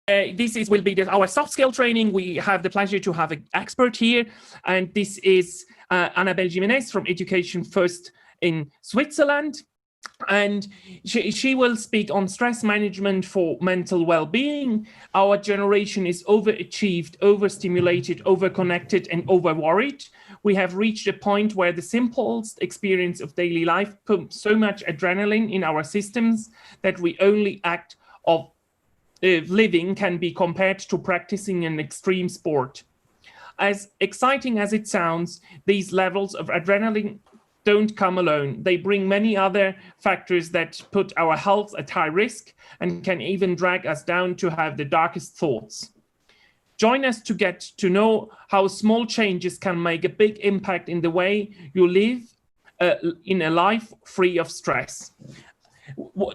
will be our soft skill training. We have the pleasure to have an expert here, and this is Anabel Jiménez from Education First in Switzerland. And she will speak on stress management for mental well-being. Our generation is overachieved, overstimulated, overconnected, and overworried. We have reached a point where the simplest experience of daily life pumps so much adrenaline in our systems that we only act of living can be compared to practicing an extreme sport. As exciting as it sounds, these levels of adrenaline don't come alone. They bring many other factors that put our health at high risk and can even drag us down to have the darkest thoughts. Join us to get to know how small changes can make a big impact in the way you live in a life free of stress.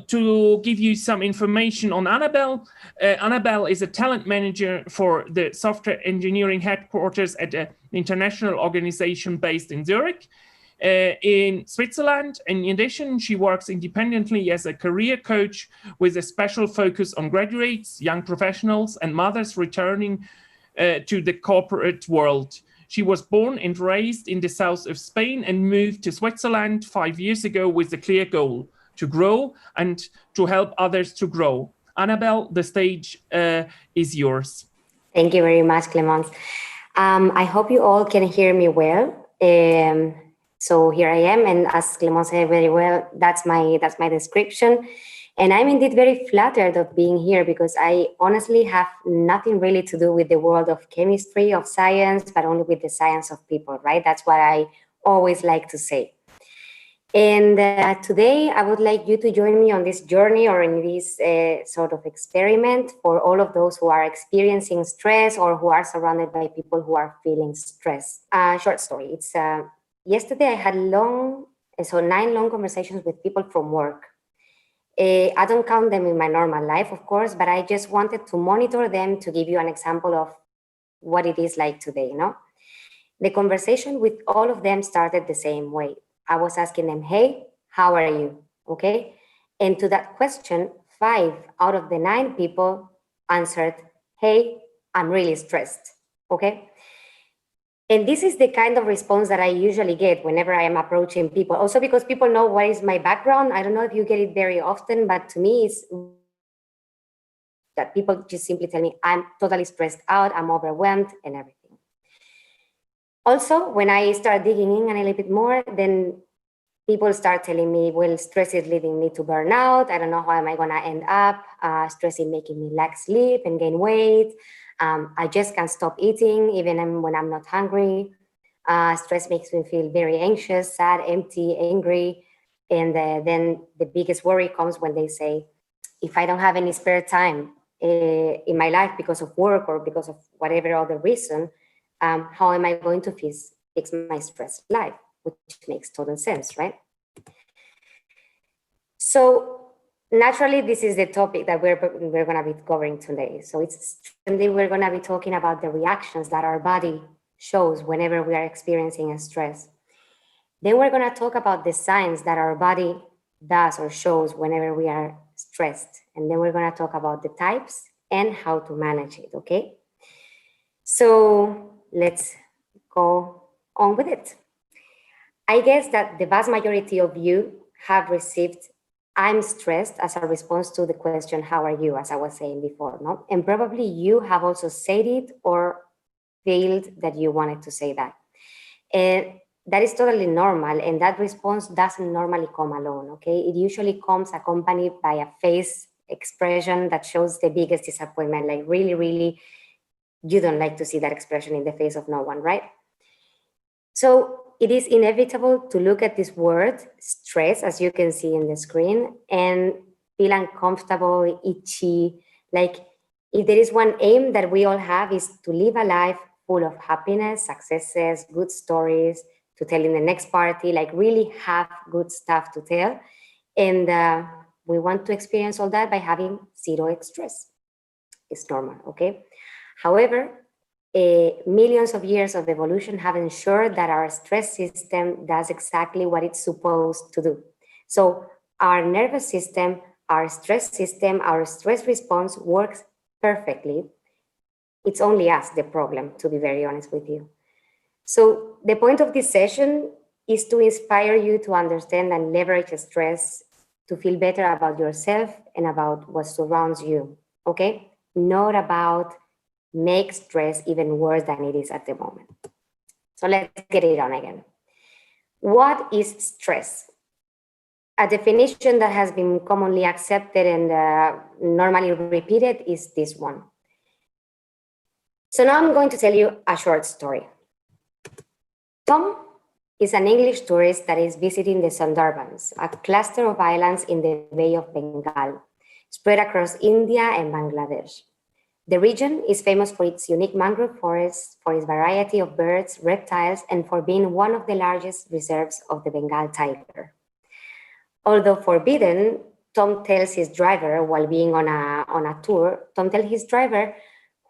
To give you some information on Anabel, Anabel is a talent manager for the software engineering headquarters at an international organization based in Zurich, in Switzerland. In addition, she works independently as a career coach with a special focus on graduates, young professionals, and mothers returning to the corporate world. She was born and raised in the south of Spain and moved to Switzerland 5 years ago with a clear goal: to grow and to help others to grow. Anabel, the stage is yours. Thank you very much, Clemence. I hope you all can hear me well. So here I am, and as Clemence said very well, that's my description. And I'm indeed very flattered of being here because I honestly have nothing really to do with the world of chemistry, of science, but only with the science of people, right? That's what I always like to say. And today I would like you to join me on this journey or in this sort of experiment for all of those who are experiencing stress or who are surrounded by people who are feeling stress. Short story. It's yesterday I had 9 long conversations with people from work. I don't count them in my normal life, of course, but I just wanted to monitor them to give you an example of what it is like today, you know? The conversation with all of them started the same way. I was asking them, hey, how are you? Okay. And to that question, 5 out of the 9 people answered, hey, I'm really stressed. Okay. And this is the kind of response that I usually get whenever I am approaching people. Also because people know what is my background. I don't know if you get it very often, but to me, it's that people just simply tell me, I'm totally stressed out, I'm overwhelmed and everything. Also, when I start digging in a little bit more, then people start telling me, well, stress is leading me to burnout. I don't know how am I gonna end up. Stress is making me lack sleep and gain weight. I just can't stop eating even when I'm not hungry. Stress makes me feel very anxious, sad, empty, angry. And then the biggest worry comes when they say, if I don't have any spare time in my life because of work or because of whatever other reason, how am I going to fix my stress life? Which makes total sense, right? So naturally, this is the topic that we're going to be covering today. So we're going to be talking about the reactions that our body shows whenever we are experiencing a stress. Then we're going to talk about the signs that our body does or shows whenever we are stressed. And then we're going to talk about the types and how to manage it, okay? So let's go on with it. I guess that the vast majority of you have received I'm stressed as a response to the question, how are you, as I was saying before, no? And probably you have also said it or failed that you wanted to say that. And that is totally normal, and that response doesn't normally come alone, okay? It usually comes accompanied by a face expression that shows the biggest disappointment, like really, really, you don't like to see that expression in the face of no one, right? So it is inevitable to look at this word, stress, as you can see in the screen, and feel uncomfortable, itchy. Like if there is one aim that we all have is to live a life full of happiness, successes, good stories to tell in the next party, like really have good stuff to tell. And we want to experience all that by having zero stress. It's normal, okay? However, millions of years of evolution have ensured that our stress system does exactly what it's supposed to do. So our nervous system, our stress response works perfectly, it's only us the problem, to be very honest with you. So the point of this session is to inspire you to understand and leverage stress to feel better about yourself and about what surrounds you, okay? Not about make stress even worse than it is at the moment. So let's get it on again. What is stress? A definition that has been commonly accepted and normally repeated is this one. So now I'm going to tell you a short story. Tom is an English tourist that is visiting the Sundarbans, a cluster of islands in the Bay of Bengal, spread across India and Bangladesh. The region is famous for its unique mangrove forests, for its variety of birds, reptiles, and for being one of the largest reserves of the Bengal tiger. Although forbidden, Tom tells his driver while being on a tour, Tom tells his driver,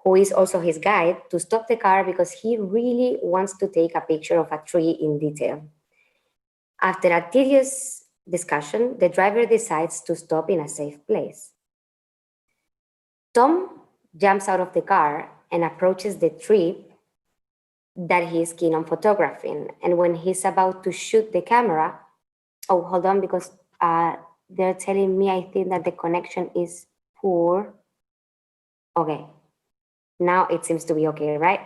who is also his guide, to stop the car because he really wants to take a picture of a tree in detail. After a tedious discussion, the driver decides to stop in a safe place. Tom jumps out of the car and approaches the tree that he is keen on photographing. And when he's about to shoot the camera, oh, hold on, because they're telling me I think that the connection is poor. Okay, now it seems to be okay, right?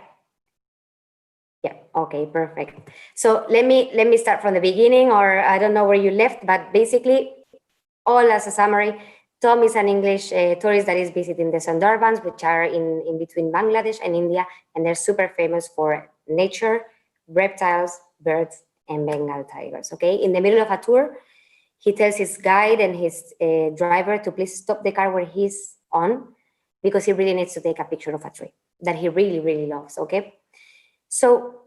Yeah, okay, perfect. So let me start from the beginning, or I don't know where you left, but basically, all as a summary, Tom is an English tourist that is visiting the Sundarbans, which are in between Bangladesh and India, and they're super famous for nature, reptiles, birds, and Bengal tigers, okay? In the middle of a tour, he tells his guide and his driver to please stop the car where he's on, because he really needs to take a picture of a tree that he really, really loves, okay? So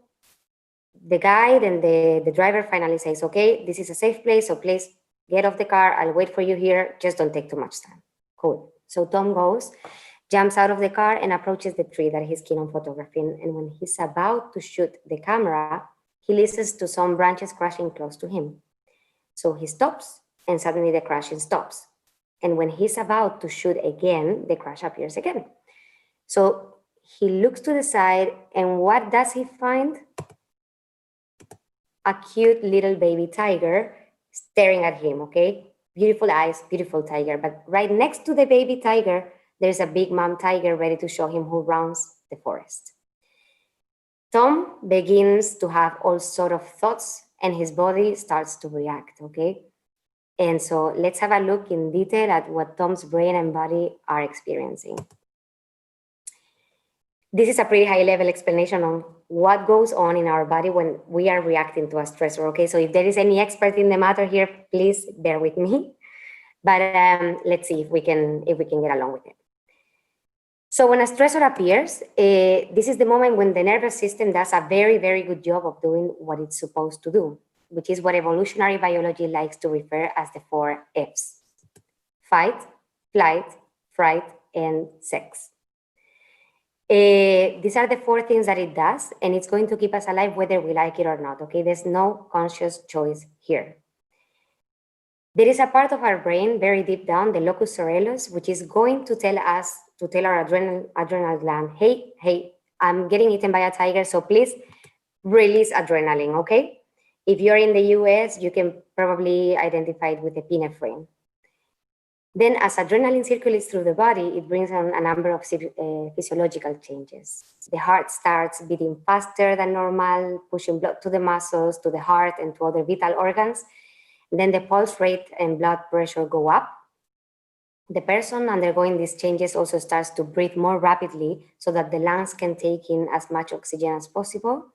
the guide and the driver finally says, okay, this is a safe place, so please get off the car. I'll wait for you here. Just don't take too much time. Cool. So Tom goes, jumps out of the car and approaches the tree that he's keen on photographing. And when he's about to shoot the camera, he listens to some branches crashing close to him. So he stops and suddenly the crashing stops. And when he's about to shoot again, the crash appears again. So he looks to the side and what does he find? A cute little baby tiger staring at him, okay? Beautiful eyes, beautiful tiger. But right next to the baby tiger, there's a big mom tiger ready to show him who runs the forest. Tom begins to have all sort of thoughts and his body starts to react, okay? And so let's have a look in detail at what Tom's brain and body are experiencing. This is a pretty high level explanation on what goes on in our body when we are reacting to a stressor, okay? So if there is any expert in the matter here, please bear with me. But let's see if we can get along with it. So when a stressor appears, this is the moment when the nervous system does a very, very good job of doing what it's supposed to do, which is what evolutionary biology likes to refer as the 4 Fs: fight, flight, fright, and sex. These are the 4 things that it does, and it's going to keep us alive whether we like it or not, okay? There's no conscious choice here. There is a part of our brain very deep down, the locus coeruleus, which is going to tell our adrenal gland, hey, I'm getting eaten by a tiger, so please release adrenaline, okay? If you're in the US, you can probably identify it with epinephrine. Then as adrenaline circulates through the body, it brings on a number of physiological changes. The heart starts beating faster than normal, pushing blood to the muscles, to the heart, and to other vital organs. Then the pulse rate and blood pressure go up. The person undergoing these changes also starts to breathe more rapidly so that the lungs can take in as much oxygen as possible.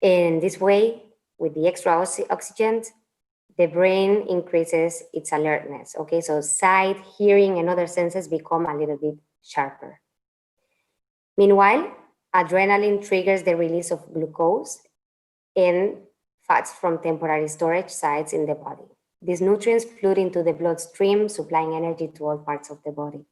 In this way, with the extra oxygen, the brain increases its alertness, okay? So sight, hearing, and other senses become a little bit sharper. Meanwhile, adrenaline triggers the release of glucose and fats from temporary storage sites in the body. These nutrients flood into the bloodstream, supplying energy to all parts of the body.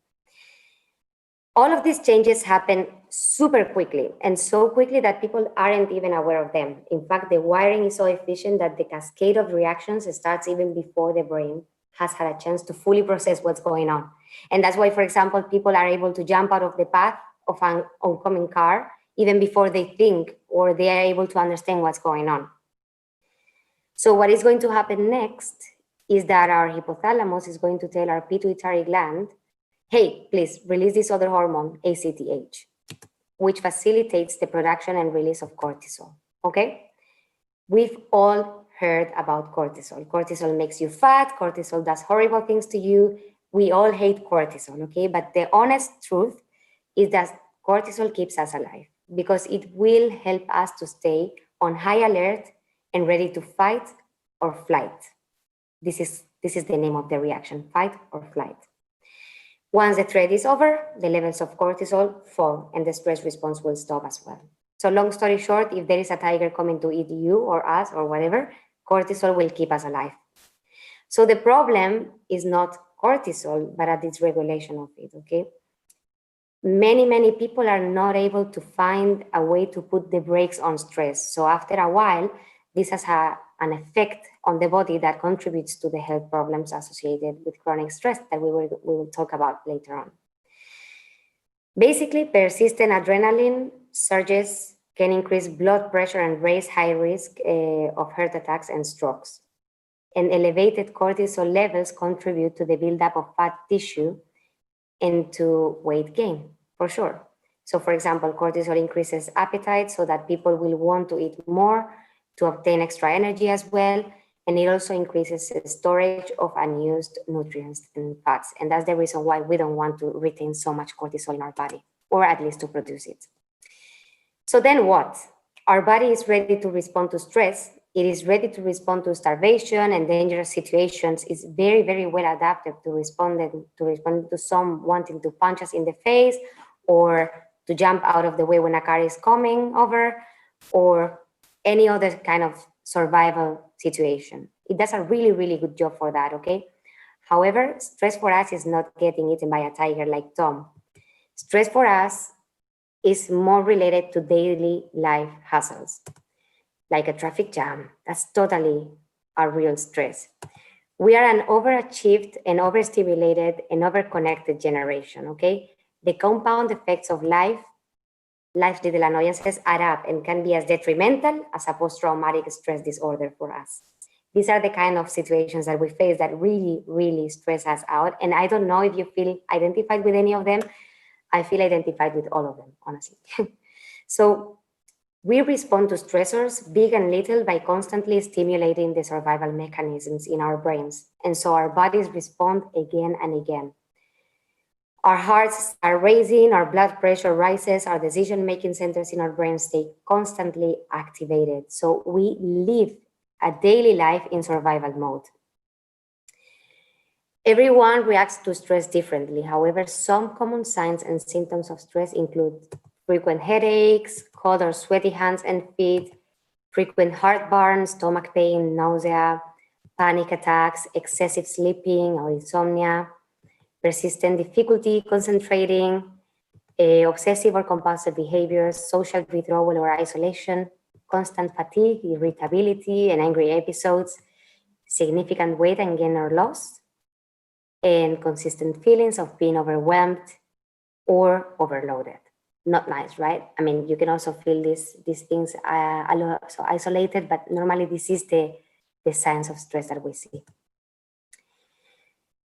All of these changes happen super quickly, and so quickly that people aren't even aware of them. In fact, the wiring is so efficient that the cascade of reactions starts even before the brain has had a chance to fully process what's going on. And that's why, for example, people are able to jump out of the path of an oncoming car even before they think or they are able to understand what's going on. So what is going to happen next is that our hypothalamus is going to tell our pituitary gland, hey, please release this other hormone, ACTH, which facilitates the production and release of cortisol, okay? We've all heard about cortisol. Cortisol makes you fat, cortisol does horrible things to you. We all hate cortisol, okay? But the honest truth is that cortisol keeps us alive because it will help us to stay on high alert and ready to fight or flight. This is the name of the reaction, fight or flight. Once the threat is over, the levels of cortisol fall and the stress response will stop as well. So long story short, if there is a tiger coming to eat you or us or whatever, cortisol will keep us alive. So the problem is not cortisol, but at its regulation of it, okay? Many people are not able to find a way to put the brakes on stress. So after a while, this has an effect on the body that contributes to the health problems associated with chronic stress that we will talk about later on. Basically, persistent adrenaline surges can increase blood pressure and raise high risk of heart attacks and strokes. And elevated cortisol levels contribute to the buildup of fat tissue and to weight gain, for sure. So for example, cortisol increases appetite so that people will want to eat more to obtain extra energy as well. And it also increases the storage of unused nutrients and fats. And that's the reason why we don't want to retain so much cortisol in our body, or at least to produce it. So then what? Our body is ready to respond to stress. It is ready to respond to starvation and dangerous situations. It's very well adapted to respond to some wanting to punch us in the face or to jump out of the way when a car is coming over or any other kind of survival situation. It does a really good job for that, okay? However, stress for us is not getting eaten by a tiger like Tom. Stress for us is more related to daily life hassles, like a traffic jam. That's totally a real stress. We are an overachieved and overstimulated and overconnected generation, okay? The compound effects of life's little annoyances add up and can be as detrimental as a post-traumatic stress disorder for us. These are the kind of situations that we face that really stress us out. And I don't know if you feel identified with any of them. I feel identified with all of them, honestly. So we respond to stressors, big and little, by constantly stimulating the survival mechanisms in our brains. And so our bodies respond again and again. Our hearts are racing, our blood pressure rises, our decision-making centers in our brains stay constantly activated. So we live a daily life in survival mode. Everyone reacts to stress differently. However, some common signs and symptoms of stress include frequent headaches, cold or sweaty hands and feet, frequent heartburn, stomach pain, nausea, panic attacks, excessive sleeping or insomnia, persistent difficulty concentrating, obsessive or compulsive behaviors, social withdrawal or isolation, constant fatigue, irritability, and angry episodes, significant weight and gain or loss, and consistent feelings of being overwhelmed or overloaded. Not nice, right? I mean, you can also feel these things so isolated, but normally this is the signs of stress that we see.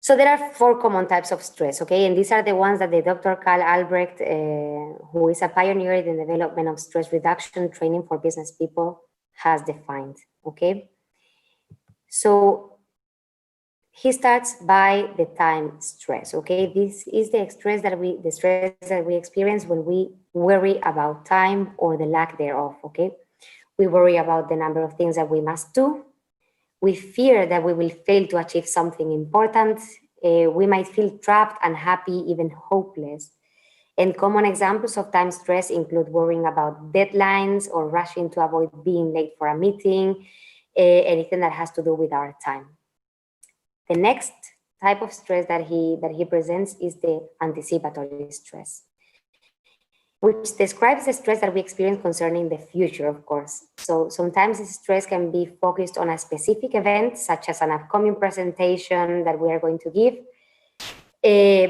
So there are 4 common types of stress, okay? And these are the ones that the Dr. Carl Albrecht, who is a pioneer in the development of stress reduction training for business people, has defined, okay? So he starts by the time stress, okay? This is the stress that we experience when we worry about time or the lack thereof, okay? We worry about the number of things that we must do. We fear that we will fail to achieve something important. We might feel trapped, unhappy, even hopeless. And common examples of time stress include worrying about deadlines or rushing to avoid being late for a meeting, anything that has to do with our time. The next type of stress that he presents is the anticipatory stress. which describes the stress that we experience concerning the future, of course. So sometimes this stress can be focused on a specific event, such as an upcoming presentation that we are going to give,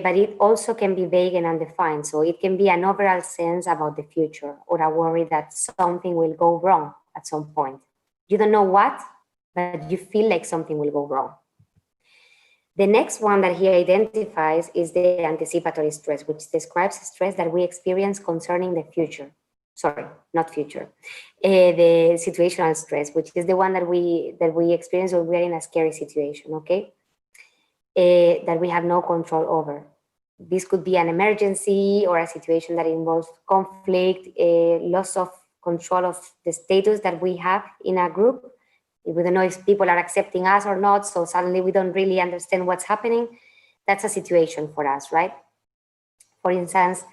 but it also can be vague and undefined. So it can be an overall sense about the future or a worry that something will go wrong at some point. You don't know what, but you feel like something will go wrong. The next one that he identifies is the anticipatory stress, which describes stress that we experience concerning the future. Sorry, not future. The situational stress, which is the one that we experience when we're in a scary situation, okay? That we have no control over. This could be an emergency or a situation that involves conflict, loss of control of the status that we have in a group. We don't know if people are accepting us or not, so suddenly we don't really understand what's happening. That's a situation for us, right? For instance,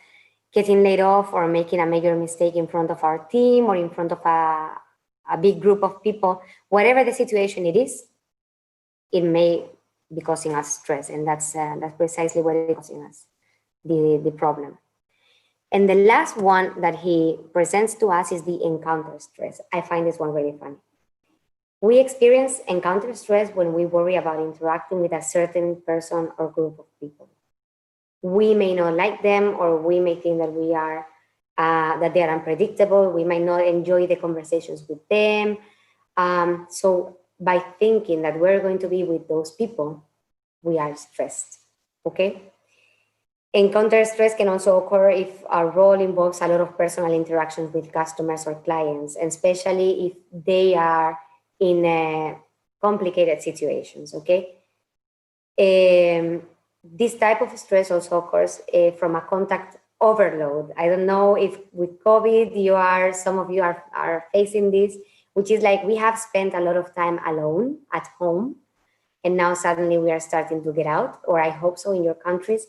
getting laid off or making a major mistake in front of our team or in front of a big group of people, whatever the situation it is, it may be causing us stress, and that's precisely what is causing us the problem. And the last one that he presents to us is the encounter stress. I find this one really funny. We experience encounter stress when we worry about interacting with a certain person or group of people. We may not like them, or we may think that that they are unpredictable. We might not enjoy the conversations with them. So by thinking that we're going to be with those people, we are stressed, okay? Encounter stress can also occur if our role involves a lot of personal interactions with customers or clients, and especially if they are in complicated situations, okay? This type of stress also occurs from a contact overload. I don't know if with COVID, some of you are facing this, which is like we have spent a lot of time alone at home, and now suddenly we are starting to get out, or I hope so in your countries.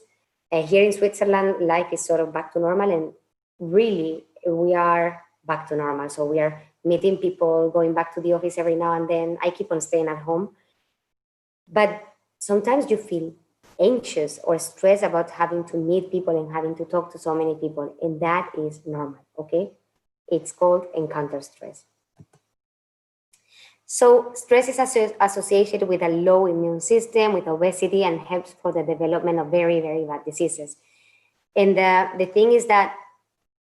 Here in Switzerland, life is sort of back to normal, and really we are back to normal. So we are meeting people, going back to the office every now and then. I keep on staying at home. But sometimes you feel anxious or stressed about having to meet people and having to talk to so many people, and that is normal, okay? It's called encounter stress. So stress is associated with a low immune system, with obesity, and helps for the development of very, very bad diseases. And the thing is that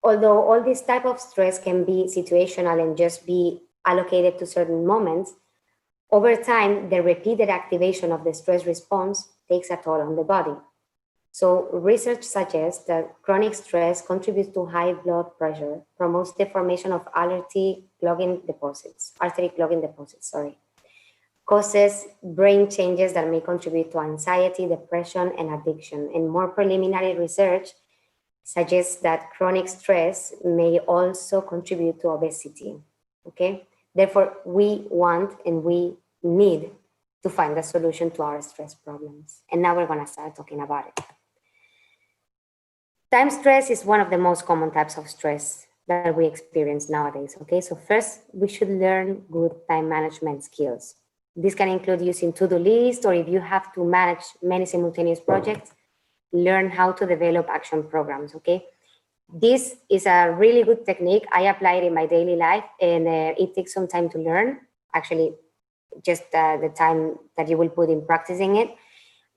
although all this type of stress can be situational and just be allocated to certain moments, over time, the repeated activation of the stress response takes a toll on the body. So research suggests that chronic stress contributes to high blood pressure, promotes the formation of artery clogging deposits, causes brain changes that may contribute to anxiety, depression, and addiction. And more preliminary research suggests that chronic stress may also contribute to obesity, okay? Therefore, we want and we need to find a solution to our stress problems. And now we're gonna start talking about it. Time stress is one of the most common types of stress that we experience nowadays, okay? So first, we should learn good time management skills. This can include using to-do lists, or if you have to manage many simultaneous projects, learn how to develop action programs, okay? This is a really good technique. I apply it in my daily life, and it takes some time to learn, actually, just the time that you will put in practicing it.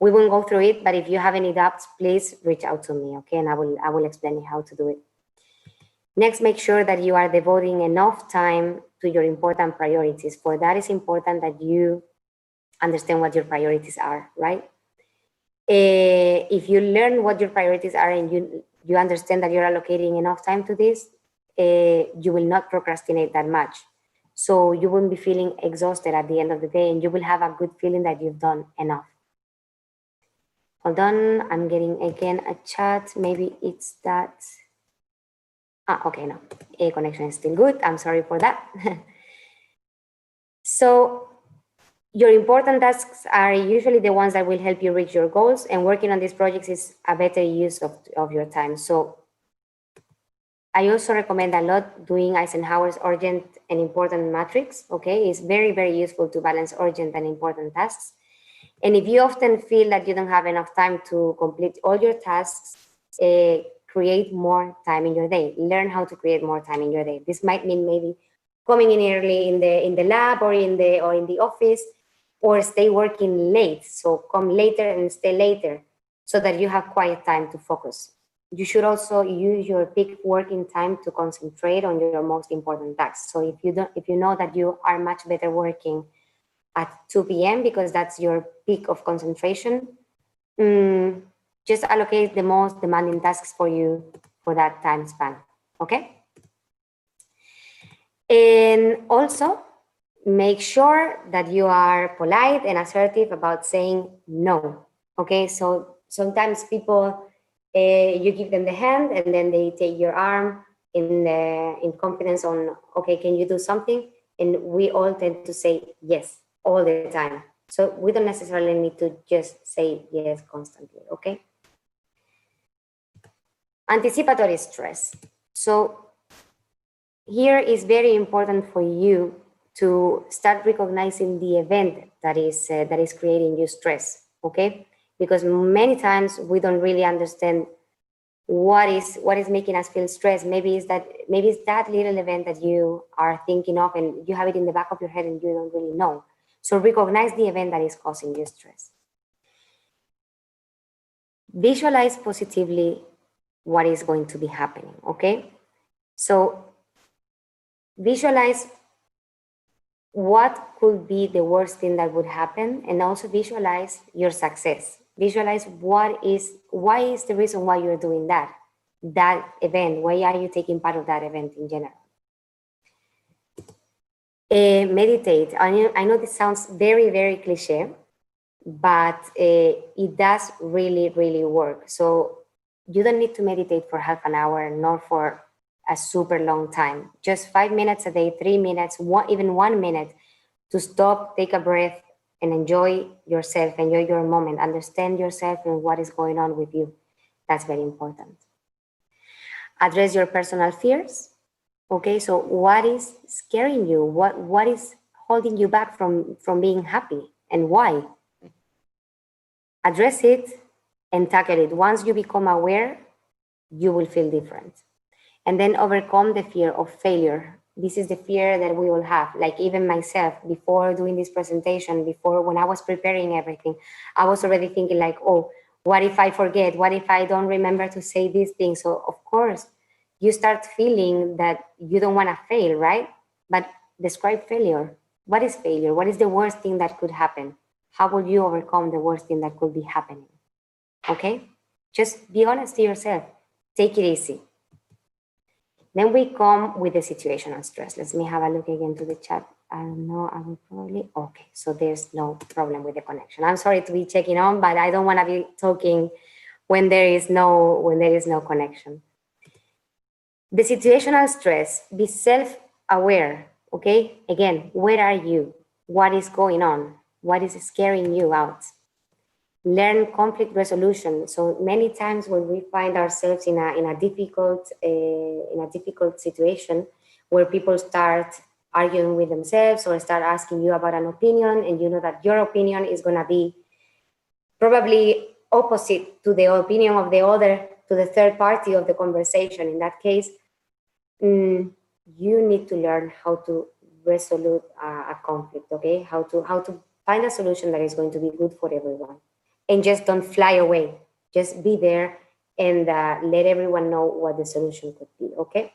We won't go through it, but if you have any doubts, please reach out to me, okay? And I will explain how to do it. Next, make sure that you are devoting enough time to your important priorities. For that, it's important that you understand what your priorities are, right? If you learn what your priorities are and you understand that you're allocating enough time to this, you will not procrastinate that much. So you won't be feeling exhausted at the end of the day, and you will have a good feeling that you've done enough. Hold on, I'm getting again a chat. Maybe it's that. Okay, no, a connection is still good. I'm sorry for that. So your important tasks are usually the ones that will help you reach your goals, and working on these projects is a better use of your time. So I also recommend a lot doing Eisenhower's urgent and important matrix, okay? It's very, very useful to balance urgent and important tasks. And if you often feel that you don't have enough time to complete all your tasks, create more time in your day. Learn how to create more time in your day. This might mean maybe coming in early in the lab or in the office, or stay working late. So come later and stay later so that you have quiet time to focus. You should also use your peak working time to concentrate on your most important tasks. So if you know that you are much better working at 2 p.m. because that's your peak of concentration, just allocate the most demanding tasks for you for that time span, okay? And also, make sure that you are polite and assertive about saying no, okay? So sometimes people, you give them the hand and then they take your arm in confidence on, okay, can you do something? And we all tend to say yes all the time. So we don't necessarily need to just say yes constantly, okay? Anticipatory stress. So here is very important for you to start recognizing the event that is creating you stress, okay? Because many times we don't really understand what is making us feel stressed. Maybe it's that little event that you are thinking of and you have it in the back of your head and you don't really know. So recognize the event that is causing you stress. Visualize positively what is going to be happening, okay? So visualize what could be the worst thing that would happen, and also visualize your success. Visualize why is the reason why you're doing that event. Why are you taking part of that event in general? Meditate. I know this sounds very, very cliche, but it does really, really work. So you don't need to meditate for half an hour, nor for a super long time. Just 5 minutes a day, 3 minutes, even 1 minute to stop, take a breath, and enjoy yourself, enjoy your moment, understand yourself and what is going on with you. That's very important. Address your personal fears. Okay, so what is scaring you? What is holding you back from being happy, and why? Address it and tackle it. Once you become aware, you will feel different. And then overcome the fear of failure. This is the fear that we all have. Like even myself, before doing this presentation, when I was preparing everything, I was already thinking like, oh, what if I forget? What if I don't remember to say these things? So of course, you start feeling that you don't want to fail, right? But describe failure. What is failure? What is the worst thing that could happen? How will you overcome the worst thing that could be happening? Okay? Just be honest to yourself. Take it easy. Then we come with the situational stress. Let me have a look again to the chat. I don't know, I will probably, okay, so there's no problem with the connection. I'm sorry to be checking on, but I don't want to be talking when there is no connection. The situational stress, be self-aware, okay? Again, where are you? What is going on? What is scaring you out? Learn conflict resolution. So many times when we find ourselves in a difficult situation where people start arguing with themselves or start asking you about an opinion, and you know that your opinion is going to be probably opposite to the opinion of the other, to the third party of the conversation. In that case, you need to learn how to resolve a conflict, okay? How to find a solution that is going to be good for everyone. And just don't fly away. Just be there and let everyone know what the solution could be, okay?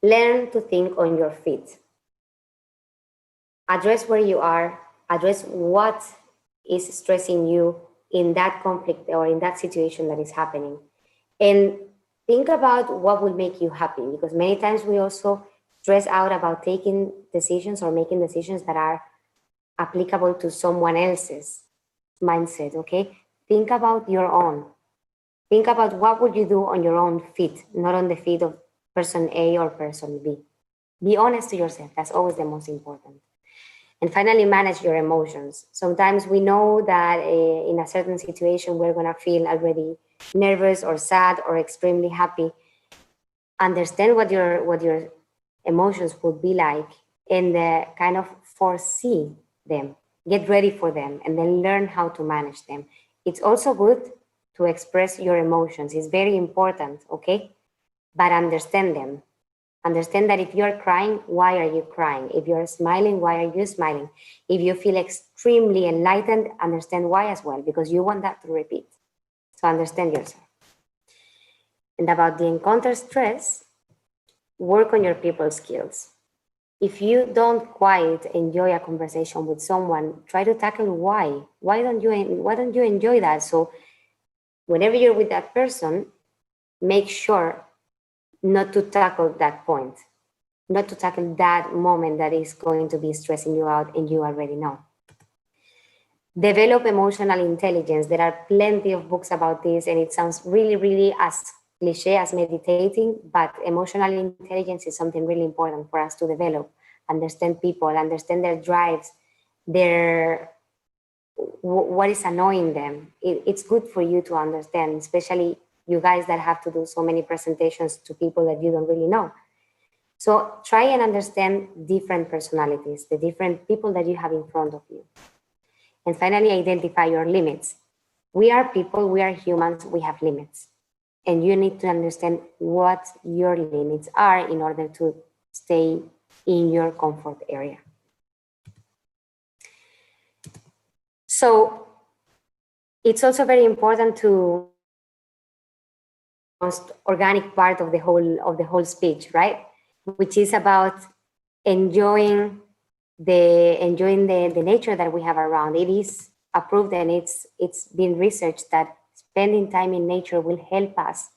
Learn to think on your feet. Address where you are. Address what is stressing you in that conflict or in that situation that is happening. And think about what will make you happy, because many times we also stress out about taking decisions or making decisions that are applicable to someone else's mindset, okay? Think about your own. Think about what would you do on your own feet, not on the feet of person A or person B. Be honest to yourself. That's always the most important. And finally, manage your emotions. Sometimes we know that in a certain situation, we're gonna feel already nervous or sad or extremely happy. Understand what your emotions would be like and kind of foresee them. Get ready for them and then learn how to manage them. It's also good to express your emotions. It's very important, okay? But understand them. Understand that if you're crying, why are you crying? If you're smiling, why are you smiling? If you feel extremely enlightened, understand why as well, because you want that to repeat. So understand yourself. And about the encounter stress, work on your people skills. If you don't quite enjoy a conversation with someone, try to tackle why. Why don't you enjoy that? So whenever you're with that person, make sure not to tackle that point, not to tackle that moment that is going to be stressing you out and you already know. Develop emotional intelligence. There are plenty of books about this, and it sounds really, really as cliche as meditating, but emotional intelligence is something really important for us to develop. Understand people, understand their drives, what is annoying them. It's good for you to understand, especially you guys that have to do so many presentations to people that you don't really know. So try and understand different personalities, the different people that you have in front of you. And finally, identify your limits. We are people, we are humans, we have limits. And you need to understand what your limits are in order to stay in your comfort area. So it's also very important to most organic part of the whole speech, right? Which is about enjoying the nature that we have around. It is approved and it's been researched that spending time in nature will help us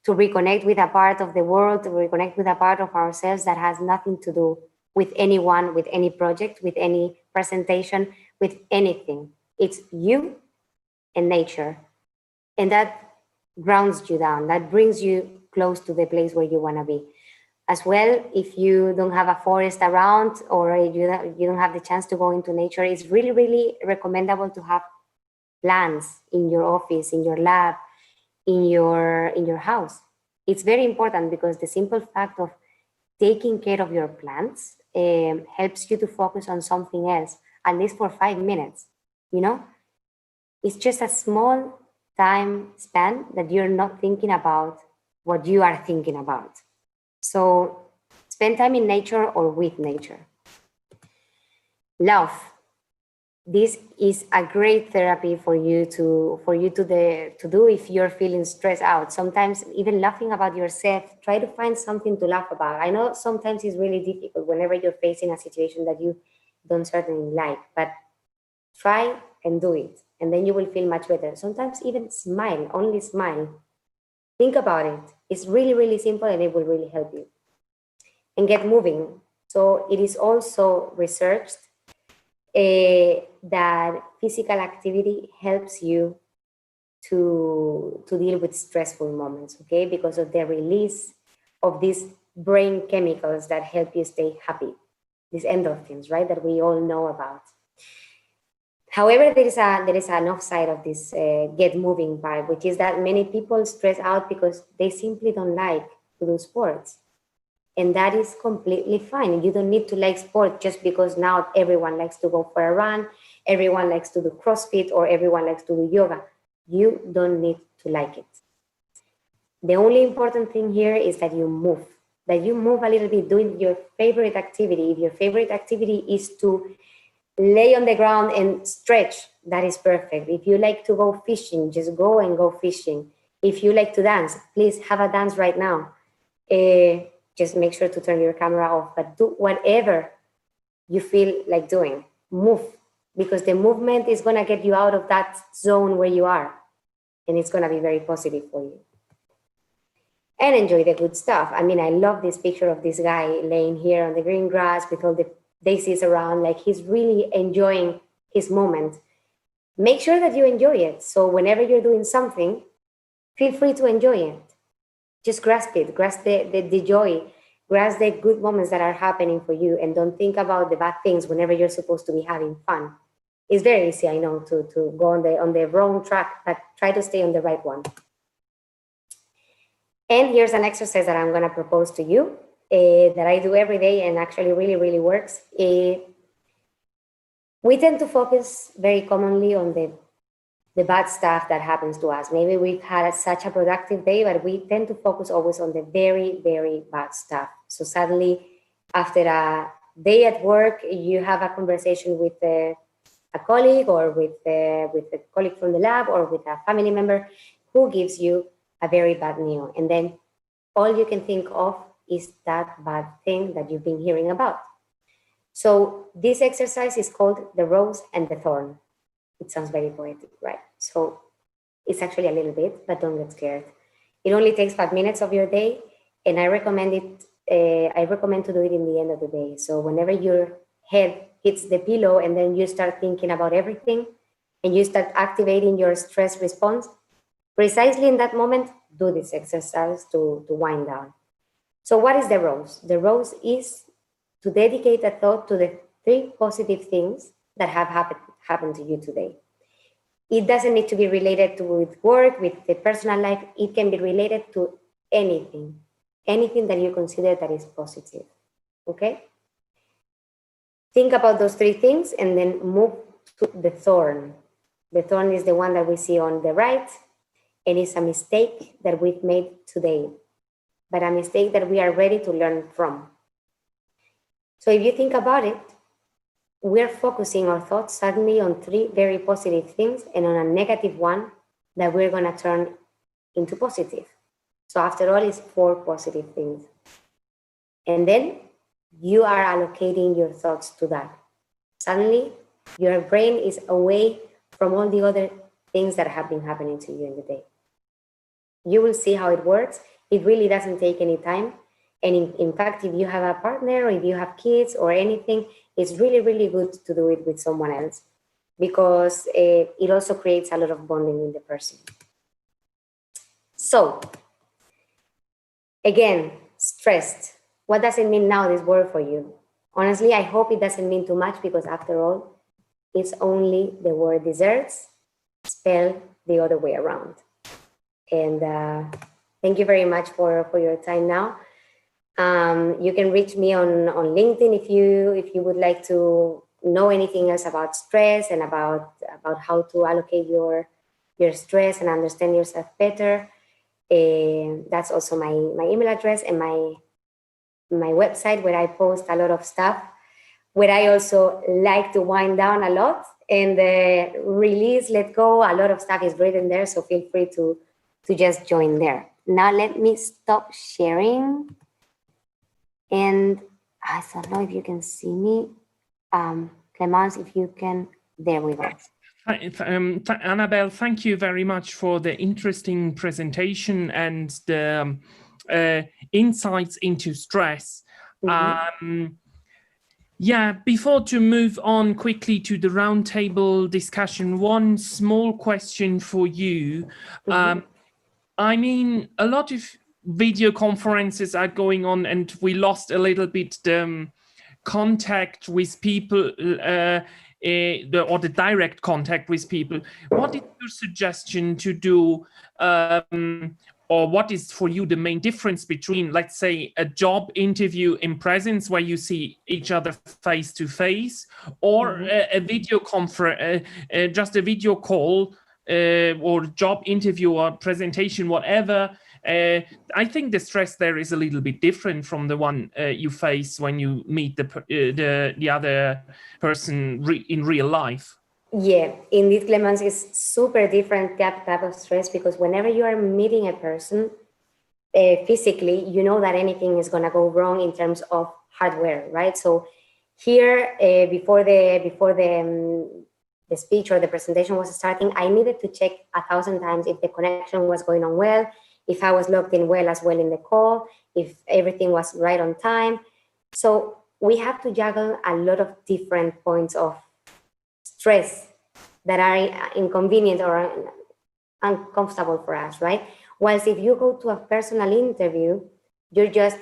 to reconnect with a part of the world, to reconnect with a part of ourselves that has nothing to do with anyone, with any project, with any presentation, with anything. It's you and nature. And that grounds you down, that brings you close to the place where you want to be. As well, if you don't have a forest around or you don't have the chance to go into nature, it's really, really recommendable to have plants in your office, in your lab, in your house. It's very important because the simple fact of taking care of your plants helps you to focus on something else, at least for 5 minutes. You know, it's just a small time span that you're not thinking about what you are thinking about. So spend time in nature or with nature. Love. This is a great therapy for you to do if you're feeling stressed out. Sometimes even laughing about yourself, try to find something to laugh about. I know sometimes it's really difficult whenever you're facing a situation that you don't certainly like, but try and do it, and then you will feel much better. Sometimes even smile, only smile. Think about it. It's really, really simple and it will really help you. And get moving. So it is also researched that physical activity helps you to deal with stressful moments, okay? Because of the release of these brain chemicals that help you stay happy, these endorphins, right, that we all know about. However, there is an offside of this get moving part, which is that many people stress out because they simply don't like to do sports. And that is completely fine. You don't need to like sport just because now everyone likes to go for a run, everyone likes to do CrossFit, or everyone likes to do yoga. You don't need to like it. The only important thing here is that you move a little bit, doing your favorite activity. If your favorite activity is to lay on the ground and stretch, that is perfect. If you like to go fishing, just go and go fishing. If you like to dance, please have a dance right now. Just make sure to turn your camera off, but do whatever you feel like doing. Move, because the movement is going to get you out of that zone where you are, and it's going to be very positive for you. And enjoy the good stuff. I mean, I love this picture of this guy laying here on the green grass with all the daisies around, like he's really enjoying his moment. Make sure that you enjoy it. So whenever you're doing something, feel free to enjoy it. Just grasp it, grasp the joy, grasp the good moments that are happening for you, and don't think about the bad things whenever you're supposed to be having fun. It's very easy, I know, to go on the wrong track, but try to stay on the right one. And here's an exercise that I'm going to propose to you that I do every day and actually really, really works. We tend to focus very commonly on the the bad stuff that happens to us. Maybe we've had such a productive day, but we tend to focus always on the very, very bad stuff. So suddenly, after a day at work, you have a conversation with a colleague or with a colleague from the lab or with a family member who gives you a very bad news. And then all you can think of is that bad thing that you've been hearing about. So this exercise is called the rose and the thorn. It sounds very poetic, right? So it's actually a little bit, but don't get scared. It only takes 5 minutes of your day, and I recommend it. I recommend to do it in the end of the day. So whenever your head hits the pillow and then you start thinking about everything and you start activating your stress response, precisely in that moment, do this exercise to wind down. So what is the rose? The rose is to dedicate a thought to the 3 positive things that have happened to you today. It doesn't need to be related to with work, with the personal life. It can be related to anything that you consider that is positive, okay? Think about those 3 things and then move to the thorn. The thorn is the one that we see on the right, and it's a mistake that we've made today, but a mistake that we are ready to learn from. So if you think about it, we're focusing our thoughts suddenly on 3 very positive things and on a negative one that we're going to turn into positive. So after all, it's 4 positive things. And then you are allocating your thoughts to that. Suddenly, your brain is away from all the other things that have been happening to you in the day. You will see how it works. It really doesn't take any time. And in fact, if you have a partner or if you have kids or anything, it's really, really good to do it with someone else because it also creates a lot of bonding with the person. So, again, stressed. What does it mean now, this word for you? Honestly, I hope it doesn't mean too much because after all, it's only the word desserts spelled the other way around. And thank you very much for your time now. You can reach me on LinkedIn if you would like to know anything else about stress and about how to allocate your stress and understand yourself better. That's also my email address and my website where I post a lot of stuff, where I also like to wind down a lot and release, let go. A lot of stuff is written there, so feel free to just join there. Now let me stop sharing. And I don't know if you can see me. Clemence, if you can, there we go. Anabel, thank you very much for the interesting presentation and the insights into stress. Mm-hmm. Yeah, before to move on quickly to the roundtable discussion, one small question for you. Mm-hmm. I mean, a lot of video conferences are going on and we lost a little bit the contact with people or the direct contact with people. What is your suggestion to do or what is for you the main difference between, let's say, a job interview in presence where you see each other face to face or a video conference, just a video call or job interview or presentation, whatever? I think the stress there is a little bit different from the one you face when you meet the other person in real life. Yeah, indeed, Clemens, is super different type of stress because whenever you are meeting a person physically, you know that anything is going to go wrong in terms of hardware, right? So here, before the speech or the presentation was starting, I needed to check 1,000 times if the connection was going on well, if I was logged in well as well in the call, if everything was right on time. So we have to juggle a lot of different points of stress that are inconvenient or uncomfortable for us, right? Whilst if you go to a personal interview, you're just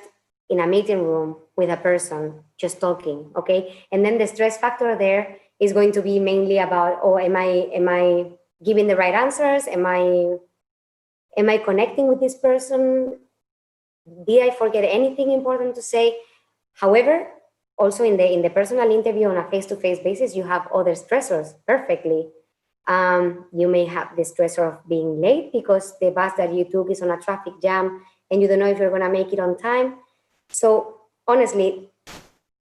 in a meeting room with a person, just talking, okay? And then the stress factor there is going to be mainly about, oh, am I giving the right answers? Am I connecting with this person? Did I forget anything important to say? However, also in the personal interview on a face-to-face basis, you have other stressors perfectly. You may have the stressor of being late because the bus that you took is on a traffic jam and you don't know if you're going to make it on time. So honestly,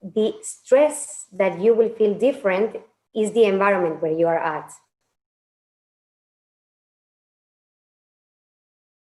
the stress that you will feel different is the environment where you are at.